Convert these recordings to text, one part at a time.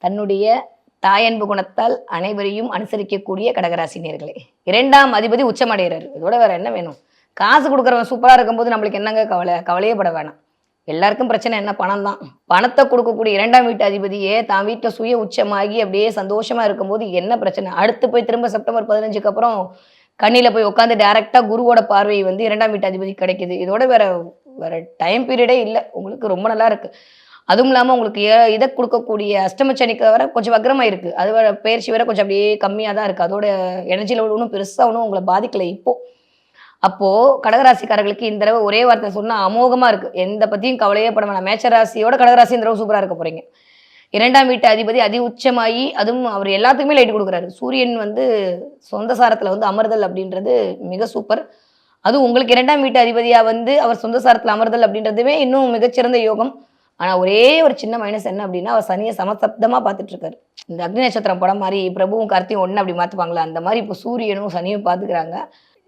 தன்னுடைய தாயன்பு குணத்தால் அனைவரையும் அனுசரிக்கக்கூடிய கடகராசி நேர்களே. 2ஆம் அதிபதி உச்சமடைகிறார். இதோட வேற என்ன வேணும்? காசு கொடுக்குறவன் சூப்பரா இருக்கும்போது நம்மளுக்கு என்னங்க கவலை? கவலையே பட வேணாம். எல்லாருக்கும் பிரச்சனை என்ன? பணம் தான். பணத்தை கொடுக்கக்கூடிய 2ஆம் வீட்டு அதிபதியே தான் வீட்டில் சுய உச்சமாகி அப்படியே சந்தோஷமா இருக்கும்போது என்ன பிரச்சனை? அடுத்து போய் திரும்ப செப்டம்பர் 15க்கு அப்புறம் கண்ணில போய் உட்காந்து டைரக்டா குருவோட பார்வை வந்து 2ஆம் வீட்டு அதிபதி கிடைக்குது. இதோட வேற வேற டைம் பீரியடே இல்லை. உங்களுக்கு ரொம்ப நல்லா இருக்கு. அதுவும் இல்லாமல் உங்களுக்கு இதை கொடுக்கக்கூடிய அஷ்டமச்சனிக்கு வர கொஞ்சம் வக்ரமாக இருக்குது. அது வர பயிற்சி வேற கொஞ்சம் அப்படியே கம்மியாக தான் இருக்குது. அதோட எனர்ஜி லெவல் ஒன்றும் பெருசாக ஒன்றும் உங்களை பாதிக்கலை இப்போ. அப்போது கடகராசிக்காரர்களுக்கு இந்த தடவை ஒரே வார்த்தை சொன்னால் அமோகமாக இருக்குது. எந்த பற்றியும் கவலையே பட வேணாம். மேட்ச ராசியோட கடகராசி இந்த தடவை சூப்பராக இருக்க போகிறீங்க. 2ஆம் வீட்டு அதிபதி அதி உச்சமாகி அதுவும் அவர் எல்லாத்துக்குமே லைட் கொடுக்குறாரு. சூரியன் வந்து சொந்த சாரத்தில் வந்து அமர்தல் அப்படின்றது மிக சூப்பர். அதுவும் உங்களுக்கு 2ஆம் வீட்டு அதிபதியாக வந்து அவர் சொந்த சாரத்தில் அமர்தல் அப்படின்றதுமே இன்னும் மிகச்சிறந்த யோகம். ஆனால் ஒரே ஒரு சின்ன மைனஸ் என்ன அப்படின்னா, அவர் சனியை சமசப்தமாக பார்த்துட்டு இருக்காரு. இந்த அக்னி நட்சத்திரம் படம் மாதிரி பிரபுவும் கார்த்தியும் ஒன்று அப்படி மாற்றுப்பாங்களா, அந்த மாதிரி இப்போ சூரியனும் சனியும் பார்த்துக்கிறாங்க.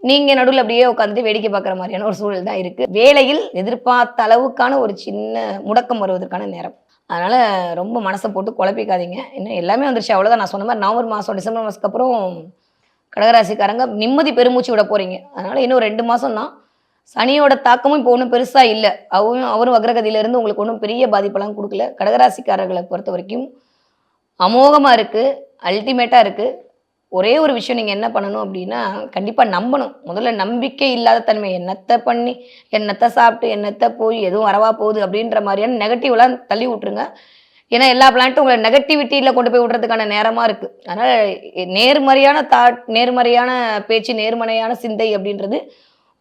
நீங்கள் நடுவில் அப்படியே உட்காந்துட்டு வேடிக்கை பார்க்குற மாதிரியான ஒரு சூழல் தான் இருக்குது. வேலையில் எதிர்பார்த்த அளவுக்கான ஒரு சின்ன முடக்கம் வருவதற்கான நேரம். அதனால் ரொம்ப மனசை போட்டு குழப்பிக்காதீங்க. இன்னும் எல்லாமே வந்துருச்சு, அவ்வளோதான். நான் சொன்ன மாதிரி நவம்பர் மாதம் டிசம்பர் மாதத்துக்கு அப்புறம் கடகராசிக்காரங்க நிம்மதி பெருமூச்சு விட போகிறீங்க. அதனால் இன்னும் 2 மாதம் தான். சனியோட தாக்கமும் இப்போ ஒன்றும் பெருசாக இல்லை. அவரும் வக்ரகதியிலேருந்து உங்களுக்கு ஒன்றும் பெரிய பாதிப்பெல்லாம் கொடுக்கல. கடகராசிக்காரர்களை பொறுத்த வரைக்கும் அமோகமாக இருக்குது, அல்டிமேட்டாக இருக்குது. ஒரே ஒரு விஷயம் நீங்கள் என்ன பண்ணணும் அப்படின்னா, கண்டிப்பாக நம்பணும். முதல்ல நம்பிக்கை இல்லாத தன்மை, என்னத்தை பண்ணி என்னத்தை சாப்பிட்டு என்னத்தை போய் எதுவும் வரவா போகுது அப்படின்ற மாதிரியான நெகட்டிவ்லாம் தள்ளி விட்ருங்க. ஏன்னா எல்லா பிளான்ட்டும் உங்களை நெகட்டிவிட்டியில் கொண்டு போய் விடுறதுக்கான நேரமாக இருக்குது. அதனால் நேர்மறையான தாட், நேர்மறையான பேச்சு, நேர்மறையான சிந்தை அப்படின்றது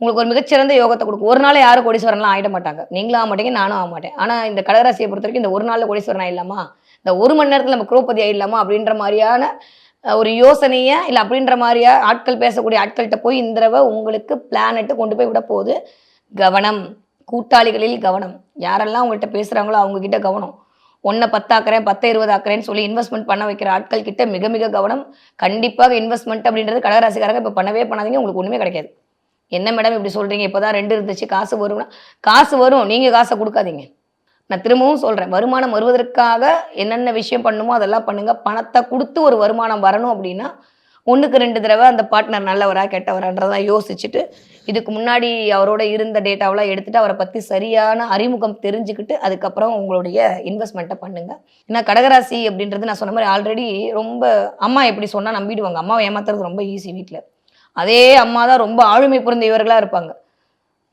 உங்களுக்கு ஒரு மிகச்சிறந்த யோகத்தை கொடுக்கும். ஒரு நாள் யாரும் கோடீஸ்வரன்லாம் ஆகிட மாட்டாங்க. நீங்களும் ஆக மாட்டீங்க, நானும் ஆக மாட்டேன். ஆனால் இந்த கடகராசியை பொறுத்த வரைக்கும் இந்த ஒரு நாளில் கோடீஸ்வரன் ஆயிடலாமா, இந்த 1 மணி நேரத்தில் நம்ம குரோபதி ஆயிடலாமா அப்படின்ற மாதிரியான ஒரு யோசனையை இல்லை அப்படின்ற மாதிரியா ஆட்கள் பேசக்கூடிய ஆட்கள்கிட்ட போய் இந்த தடவை உங்களுக்கு பிளானெட்டு கொண்டு போய் விட போகுது. கவனம், கூட்டாளிகளில் கவனம். யாரெல்லாம் உங்கள்கிட்ட பேசுகிறாங்களோ அவங்கக்கிட்ட கவனம். 1 10 ஆக்குறேன் 10 20 ஆக்குறேன்னு சொல்லி இன்வெஸ்ட்மெண்ட் பண்ண வைக்கிற ஆட்கள் கிட்ட மிக மிக கவனம். கண்டிப்பாக இன்வெஸ்ட்மெண்ட் அப்படின்றது கடகராசிக்காரங்க இப்போ பண்ணவே பண்ணாதீங்க, உங்களுக்கு ஒன்றுமே கிடைக்காது. என்ன மேடம் இப்படி சொல்கிறீங்க, இப்போ தான் 2 இருந்துச்சு காசு வரும்னா, காசு வரும், நீங்கள் காசை கொடுக்காதீங்க. நான் திரும்பவும் சொல்கிறேன், வருமானம் வருவதற்காக என்னென்ன விஷயம் பண்ணுமோ அதெல்லாம் பண்ணுங்கள். பணத்தை கொடுத்து ஒரு வருமானம் வரணும் அப்படின்னா 1க்கு 2 தடவை அந்த பார்ட்னர் நல்லவரா கெட்டவரான்றதான் யோசிச்சுட்டு, இதுக்கு முன்னாடி அவரோட இருந்த டேட்டாவெல்லாம் எடுத்துகிட்டு அவரை பற்றி சரியான அறிமுகம் தெரிஞ்சுக்கிட்டு அதுக்கப்புறம் உங்களுடைய இன்வெஸ்ட்மெண்ட்டை பண்ணுங்கள். ஏன்னா கடகராசி அப்படின்றது நான் சொன்ன மாதிரி ஆல்ரெடி ரொம்ப அம்மா எப்படி சொன்னால் நம்பிடுவாங்க. அம்மாவை ஏமாத்துறது ரொம்ப ஈஸி வீட்டில். அதே அம்மா தான் ரொம்ப ஆளுமை புரிந்த இவர்களாக இருப்பாங்க.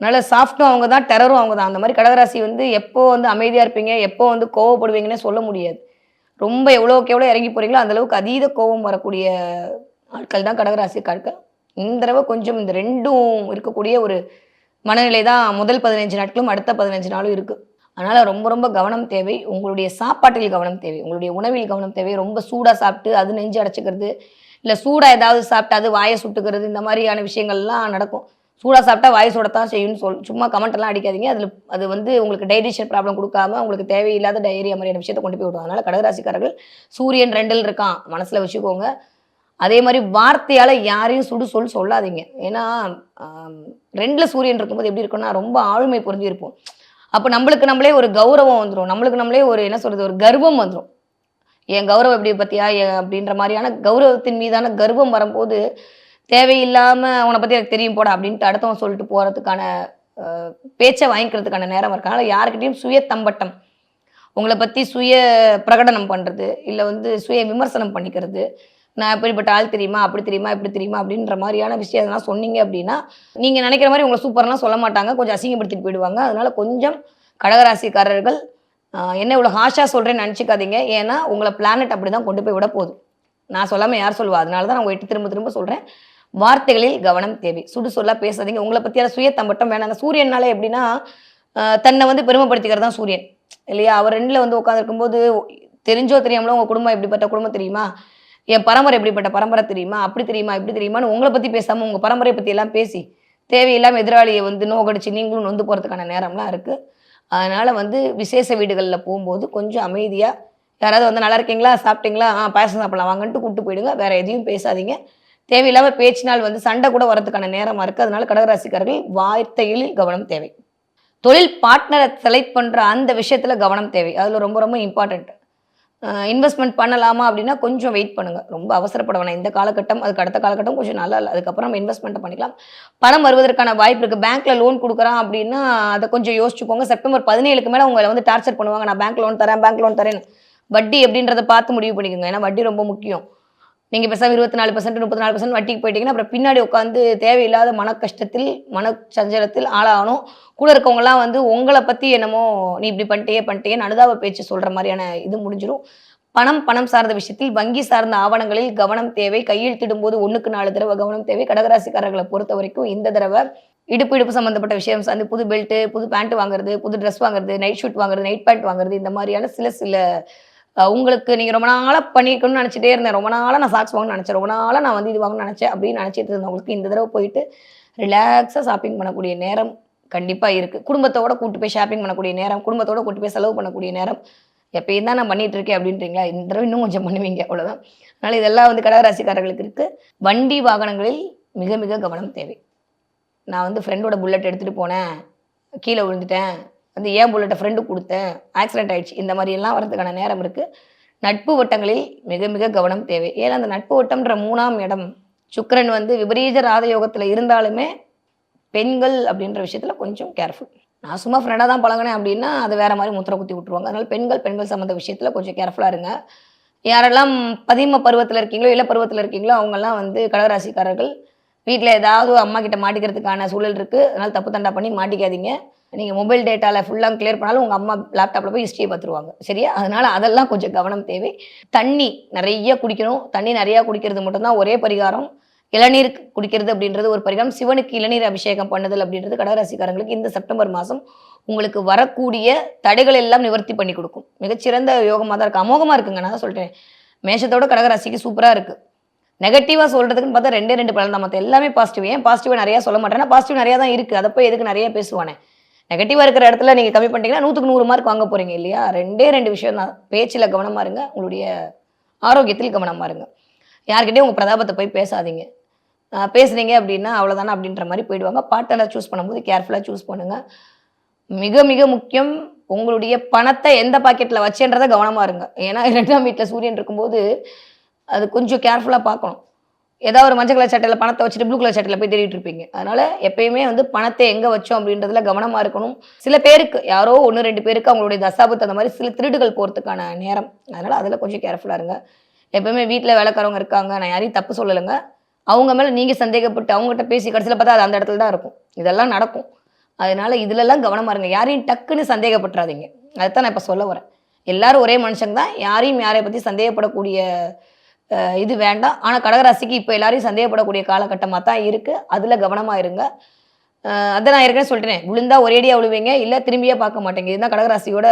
அதனால் சாஃப்ட்டும் அவங்க தான், டெரரும் அவங்க தான். அந்த மாதிரி கடகராசி வந்து எப்போ வந்து அமைதியாக இருப்பீங்க, எப்போ வந்து கோவப்படுவீங்கன்னே சொல்ல முடியாது. ரொம்ப எவ்வளோக்கு எவ்வளோ இறங்கி போகிறீங்களோ அந்தளவுக்கு அதீத கோபம் வரக்கூடிய ஆட்கள் தான் கடகராசிக்காட்கள். இந்த தடவை கொஞ்சம் இந்த 2ம் இருக்கக்கூடிய ஒரு மனநிலை தான் முதல் 15 நாட்களும் அடுத்த 15 நாளும் இருக்குது. அதனால் ரொம்ப ரொம்ப கவனம் தேவை. உங்களுடைய சாப்பாட்டில் கவனம் தேவை, உங்களுடைய உணவில் கவனம் தேவை. ரொம்ப சூடாக சாப்பிட்டு அது நெஞ்சு அடைச்சிக்கிறது, இல்லை சூடாக ஏதாவது சாப்பிட்டு அது வாயை சுட்டுக்கிறது, இந்த மாதிரியான விஷயங்கள்லாம் நடக்கும். சூடாக சாப்பிட்டா வாய் சுடத்தான் செய்யும்னு சும்மா கமெண்ட்டெல்லாம் அடிக்காதீங்க. அது வந்து உங்களுக்கு டைஜஷன் ப்ராப்ளம் கொடுக்காம உங்களுக்கு தேவையில்லாத டைரியா மாதிரியான விஷயத்தை கொண்டு போய் விடுவோம். அதனால் கடகராசிக்காரர்கள் சூரியன் 2ல் இருக்கான், மனசில் வச்சுக்கோங்க. அதே மாதிரி வார்த்தையால் யாரையும் சுடு சொல்லாதீங்க. ஏன்னா 2ல் சூரியன் இருக்கும்போது எப்படி இருக்குன்னா ரொம்ப ஆளுமை புரிஞ்சிருப்போம். அப்போ நம்மளுக்கு நம்மளே ஒரு கௌரவம் வந்துடும், நம்மளுக்கு நம்மளே ஒரு என்ன சொல்கிறது, ஒரு கர்வம் வந்துடும். என் கௌரவம் எப்படி பற்றியா அப்படின்ற மாதிரியான கௌரவத்தின் மீதான கர்வம் வரும்போது தேவையில்லாமல் அவனை பற்றி எனக்கு தெரியும் போட அப்படின்ட்டு அடுத்தவன் சொல்லிட்டு போகிறதுக்கான பேச்சை வாங்கிக்கிறதுக்கான நேரம் இருக்கனால யாருக்கிட்டையும் சுய தம்பட்டம், உங்களை பற்றி சுய பிரகடனம் பண்ணுறது, இல்லை வந்து சுய விமர்சனம் பண்ணிக்கிறது, நான் எப்படிப்பட்ட ஆள் தெரியுமா, அப்படி தெரியுமா, இப்படி தெரியுமா அப்படின்ற மாதிரியான விஷயம் எதனா சொன்னீங்க அப்படின்னா நீங்கள் நினைக்கிற மாதிரி உங்களை சூப்பர்லாம் சொல்ல மாட்டாங்க, கொஞ்சம் அசிங்கப்படுத்திட்டு போயிடுவாங்க. அதனால் கொஞ்சம் கடகராசிக்காரர்கள் என்ன இவ்வளோ ஹாஷாக சொல்கிறேன்னு நினச்சிக்காதீங்க. ஏன்னா உங்களை பிளானட் அப்படி தான் கொண்டு போய் விட போகுது. நான் சொல்லாமல் யார் சொல்லுவா? அதனால தான் நான் உங்கள்கிட்ட திரும்ப திரும்ப சொல்கிறேன், வார்த்தைகளில் கவனம் தேவை. சுடு சொல்லா பேசாதீங்க. உங்களை பற்றியான சுய தம்பட்டம் வேணாம். அந்த சூரியனால எப்படின்னா தன்னை வந்து பெருமைப்படுத்திக்கிறது தான் சூரியன் இல்லையா? அவர் 2ல் வந்து உட்காந்துருக்கும்போது தெரிஞ்சோ தெரியாமலோ உங்கள் குடும்பம் எப்படிப்பட்ட குடும்பம் தெரியுமா, என் பரம்பரை எப்படிப்பட்ட பரம்பரை தெரியுமா, அப்படி தெரியுமா, இப்படி தெரியுமான்னு உங்களை பற்றி பேசாமல் உங்கள் பரம்பரையை பற்றி எல்லாம் பேசி தேவையில்லாமல் எதிராளியை வந்து நோக்கடிச்சு நீங்களும் நொந்து போகிறதுக்கான நேரம்லாம் இருக்குது. அதனால் வந்து விசேஷ வீடுகளில் போகும்போது கொஞ்சம் அமைதியாக யாராவது வந்து நல்லா இருக்கீங்களா, சாப்பிட்டீங்களா, பாயசம் சாப்பிடலாம் வாங்கன்ட்டு கூப்பிட்டு போயிடுங்க. வேறு எதையும் பேசாதீங்க. தேவையில்லாமல் பேச்சினால் வந்து சண்டை கூட வரதுக்கான நேரமாக இருக்குது. அதனால் கடகராசிக்காரர்கள் வார்த்தைகளில் கவனம் தேவை. தொழில் பார்ட்னரை செலக்ட் பண்ணுற அந்த விஷயத்தில் கவனம் தேவை. அதில் ரொம்ப ரொம்ப இம்பார்ட்டண்ட். இன்வெஸ்ட்மெண்ட் பண்ணலாமா அப்படின்னா கொஞ்சம் வெயிட் பண்ணுங்கள். ரொம்ப அவசரப்பட வேணாம். இந்த காலகட்டம் அதுக்கு அடுத்த காலகட்டம் கொஞ்சம் நல்லா இல்லை. அதுக்கப்புறம் நம்ம இன்வெஸ்ட்மெண்ட்டை பண்ணிக்கலாம். பணம் வருவதற்கான வாய்ப்பு இருக்குது. பேங்க்ல லோன் கொடுக்குறான் அப்படின்னா அதை கொஞ்சம் யோசிச்சுக்கோங்க. செப்டம்பர் 17க்கு மேலே உங்களை வந்து டார்ச்சர் பண்ணுவாங்க. நான் பேங்க் லோன் தரேன், பேங்க் லோன் தரேன்னு. வட்டி எப்படின்றத பார்த்து முடிவு பண்ணிக்கோங்க. ஏன்னா வட்டி ரொம்ப முக்கியம். நீங்கள் பேசாமல் 24% 34% வட்டிக்கு போயிட்டீங்கன்னா அப்புறம் பின்னாடி உட்காந்து தேவையில்லாத மன கஷ்டத்தில் மன சஞ்சலத்தில் ஆளாகணும். கூட இருக்கவங்கலாம் வந்து உங்களை பற்றி என்னமோ நீ இப்படி பண்ணிட்டேன்னு அனுதாப பேச்சு சொல்கிற மாதிரியான இது முடிஞ்சிடும். பணம் சார்ந்த விஷயத்தில் வங்கி சார்ந்த ஆவணங்களில் கவனம் தேவை. கையெழுத்திடும் போது 1க்கு 4 தடவை கவனம் தேவை. கடகராசிக்காரர்களை பொறுத்த வரைக்கும் இந்த தடவை இடுப்பு சம்மந்தப்பட்ட விஷயம் சார்ந்து புது பெல்ட்டு, புது பேண்ட் வாங்குறது, புது ட்ரெஸ் வாங்குறது, நைட் ஷூட் வாங்குறது, நைட் பேண்ட் வாங்குறது, இந்த மாதிரியான சில உங்களுக்கு நீங்கள் ரொம்ப நாளாக பண்ணிக்கணும்னு நினச்சிட்டே இருந்தேன். ரொம்ப நாளாக நான் சாக்ஸ் வாங்கணும்னு நினச்சேன். ரொம்ப நாளாக நான் வந்து இது வாங்கணும்னு நினச்சேன் அப்படின்னு நினச்சிட்டு இருந்தவங்களுக்கு இந்த தடவை போயிட்டு ரிலாக்ஸாக ஷாப்பிங் பண்ணக்கூடிய நேரம் கண்டிப்பாக இருக்குது. குடும்பத்தோட கூட்டு போய் ஷாப்பிங் பண்ணக்கூடிய நேரம், குடும்பத்தோட கூட்டு போய் செலவு பண்ணக்கூடிய நேரம். எப்பயும் தான் நான் பண்ணிட்டு இருக்கேன் அப்படின்றீங்களா, இந்த தடவை இன்னும் கொஞ்சம் பண்ணுவீங்க, அவ்வளோதான். அதனால் இதெல்லாம் வந்து கடகராசிக்காரர்களுக்கு இருக்குது. வண்டி வாகனங்களில் மிக மிக கவனம் தேவை. நான் வந்து ஃப்ரெண்டோட புல்லட் எடுத்துகிட்டு போனேன், கீழே விழுந்துட்டேன், வந்து ஏன் புல்லட்டை ஃப்ரெண்டு கொடுத்தேன், ஆக்சிடென்ட் ஆகிடுச்சு, இந்த மாதிரியெல்லாம் வரதுக்கான நேரம் இருக்குது. நட்பு வட்டங்களில் மிக மிக கவனம் தேவை. ஏன்னா அந்த நட்பு வட்டம்ன்ற 3ஆம் இடம் சுக்கிரன் வந்து விபரீத ராஜயோகத்தில் இருந்தாலுமே பெண்கள் அப்படின்ற விஷயத்தில் கொஞ்சம் கேர்ஃபுல். நான் சும்மா ஃப்ரெண்டாக தான் பழகினேன் அப்படின்னா அது வேறு மாதிரி முத்திரை குத்தி விட்ருவாங்க. அதனால் பெண்கள் சம்மந்த விஷயத்தில் கொஞ்சம் கேர்ஃபுல்லாக இருங்க. யாரெல்லாம் பதின்ம பருவத்தில் இருக்கீங்களோ இள பருவத்தில் இருக்கீங்களோ அவங்கெல்லாம் வந்து கடகராசிக்காரர்கள் வீட்டில் ஏதாவது அம்மா கிட்ட மாட்டிக்கிறதுக்கான சூழல் இருக்குது. அதனால் தப்பு தண்டா பண்ணி மாட்டிக்காதீங்க. நீங்கள் மொபைல் டேட்டாவில் ஃபுல்லாக கிளியர் பண்ணாலும் உங்கள் அம்மா லேப்டாப்பில் போய் ஹிஸ்ட்ரியை பார்த்துருவாங்க, சரியா? அதனால் அதெல்லாம் கொஞ்சம் கவனம் தேவை. தண்ணி நிறைய குடிக்கணும். தண்ணி நிறையா குடிக்கிறது மட்டும்தான் ஒரே பரிகாரம். இளநீர் குடிக்கிறது அப்படின்றது ஒரு பரிகாரம். சிவனுக்கு இளநீர் அபிஷேகம் பண்ணுதல் அப்படின்றது கடகராசிக்காரங்களுக்கு இந்த செப்டம்பர் மாதம் உங்களுக்கு வரக்கூடிய தடைகள் எல்லாம் நிவர்த்தி பண்ணி கொடுக்கும். மிகச்சிறந்த யோகமாக தான் இருக்குது. அமோகமாக இருக்குங்க. நான் தான் சொல்லிட்டேன், மேஷத்தோட கடகராசிக்கு சூப்பராக இருக்குது. நெகட்டிவாக சொல்கிறதுக்குன்னு பார்த்தா 2 பலன் தான். மற்ற எல்லாமே பாசிட்டிவ். ஏன் பாசிட்டிவாக நிறையா சொல்ல மாட்டேன்னா பாசிட்டிவ் நிறையா தான் இருக்குது. அதை போய் எதுக்கு நிறைய பேசுவானே. நெகட்டிவாக இருக்கிற இடத்துல நீங்கள் கம்மி பண்ணிட்டீங்கன்னா 100க்கு 100 மார்க் வாங்க போகிறீங்க இல்லையா? 2 விஷயம் தான். பேச்சில் கவனமாக இருங்க, உங்களுடைய ஆரோக்கியத்தில் கவனமாக இருங்க. யார்கிட்டையும் உங்கள் பிரதாபத்தை போய் பேசாதீங்க. பேசுனீங்க அப்படின்னா அவ்வளோதானே அப்படின்ற மாதிரி போயிடுவாங்க. பார்ட்னர் சூஸ் பண்ணும்போது கேர்ஃபுல்லாக சூஸ் பண்ணுங்கள். மிக மிக முக்கியம், உங்களுடைய பணத்தை எந்த பாக்கெட்டில் வச்சேன்றதை கவனமாக இருங்க. ஏன்னா 2ஆம் வீட்டில் சூரியன் இருக்கும்போது அது கொஞ்சம் கேர்ஃபுல்லாக பார்க்கணும். ஏதாவது ஒரு மஞ்சள் கலர் சட்டையில் பணத்தை வச்சுட்டு ப்ளூ கலர் சட்டையில் போய் தேடிட்டு இருப்பீங்க. அதனால் எப்பயுமே வந்து பணத்தை எங்கே வச்சோம் அப்படின்றதுல கவனமாக இருக்கணும். சில பேருக்கு யாரோ 1-2 பேருக்கு அவங்களுடைய தசாபத்து அந்த மாதிரி சில திருடுகள் போகிறதுக்கான நேரம். அதனால் அதில் கொஞ்சம் கேர்ஃபுல்லாக இருங்க. எப்பயுமே வீட்டில் வேலைக்காரவங்க இருக்காங்க, நான் யாரையும் தப்பு சொல்லலைங்க. அவங்க மேலே நீங்கள் சந்தேகப்பட்டு அவங்ககிட்ட பேசி கடைசியில் பார்த்தா அது அந்த இடத்துல தான் இருக்கும். இதெல்லாம் நடக்கும். அதனால் இதிலெல்லாம் கவனமாக இருங்க. யாரையும் டக்குன்னு சந்தேகப்பட்டுறாதீங்க. அதைத்தான் நான் இப்போ சொல்ல வரேன். எல்லாரும் ஒரே மனுஷங்க தான். யாரையும் யாரை பற்றி சந்தேகப்படக்கூடிய இது வேண்டாம். ஆனால் கடகராசிக்கு இப்போ எல்லாரையும் சந்தேகப்படக்கூடிய காலகட்டமாக தான் இருக்குது. அதில் கவனமாக இருங்க. அதை நான் ஏற்கனவே சொல்லிட்டேன், விழுந்தா ஒரேடியாக விழுவீங்க, இல்லை திரும்பியே பார்க்க மாட்டேங்க. இதுதான் கடகராசியோட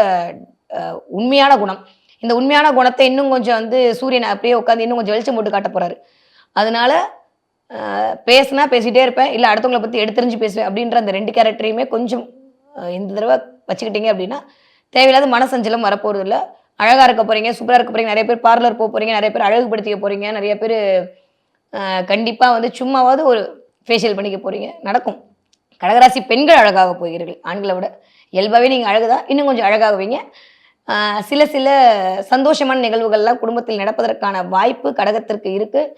உண்மையான குணம். இந்த உண்மையான குணத்தை இன்னும் கொஞ்சம் வந்து சூரியனை அப்படியே உட்காந்து இன்னும் கொஞ்சம் வெளிச்சம் போட்டு காட்ட போகிறாரு. அதனால பேசினா பேசிகிட்டே இருப்பேன், இல்லை அடுத்தவங்களை பற்றி எடுத்தறிஞ்சு பேசுவேன் அப்படின்ற அந்த 2 கேரக்டரையுமே கொஞ்சம் இந்த தடவை வச்சுக்கிட்டீங்க அப்படின்னா தேவையில்லாத மனசஞ்சலம் வரப்போகிறது இல்லை. அழகாக இருக்க போகிறீங்க, சூப்பராக இருக்க போகிறீங்க. நிறைய பேர் பார்லர் போக போகிறீங்க, நிறைய பேர் அழகுபடுத்திக்க போகிறீங்க, நிறைய பேர் கண்டிப்பாக வந்து சும்மாவது ஒரு ஃபேஷியல் பண்ணிக்க போகிறீங்க. நடக்கும். கடகராசி பெண்கள் அழகாக போகிறீர்கள் ஆண்களை விட. இயல்பாகவே நீங்கள் அழகுதான், இன்னும் கொஞ்சம் அழகாகுவீங்க. சில சந்தோஷமான நிகழ்வுகள்லாம் குடும்பத்தில் நடப்பதற்கான வாய்ப்பு கடகத்திற்கு இருக்குது.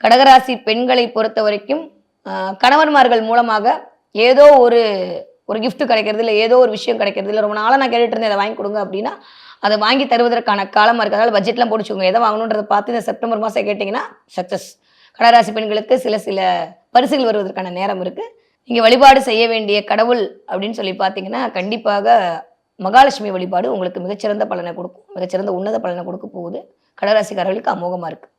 கடகராசி பெண்களை பொறுத்த வரைக்கும் கணவன்மார்கள் மூலமாக ஏதோ ஒரு கிஃப்ட் கிடைக்கிறது, இல்லை ஏதோ ஒரு விஷயம் கிடைக்கிறது, இல்லை ரொம்ப நாளாக நான் கேட்டுட்டு இருந்தேன் அதை வாங்கி கொடுங்க அப்படின்னா அதை வாங்கி தருவதற்கான காலமாக இருக்குது. அதனால் பட்ஜெட்லாம் போட்டுச்சுக்கோங்க. எதை வாங்கணுன்றதை பார்த்து இந்த செப்டம்பர் மாதம் கேட்டிங்கன்னா சக்ஸஸ். கடகராசி பெண்களுக்கு சில பரிசுகள் வருவதற்கான நேரம் இருக்குது. நீங்கள் வழிபாடு செய்ய வேண்டிய கடவுள் அப்படின்னு சொல்லி பார்த்தீங்கன்னா கண்டிப்பாக மகாலட்சுமி வழிபாடு உங்களுக்கு மிகச்சிறந்த பலனை கொடுக்கும். மிகச்சிறந்த உன்னத பலனை கொடுக்க போகுது. கடகராசிக்காரர்களுக்கு அமோகமாக இருக்குது.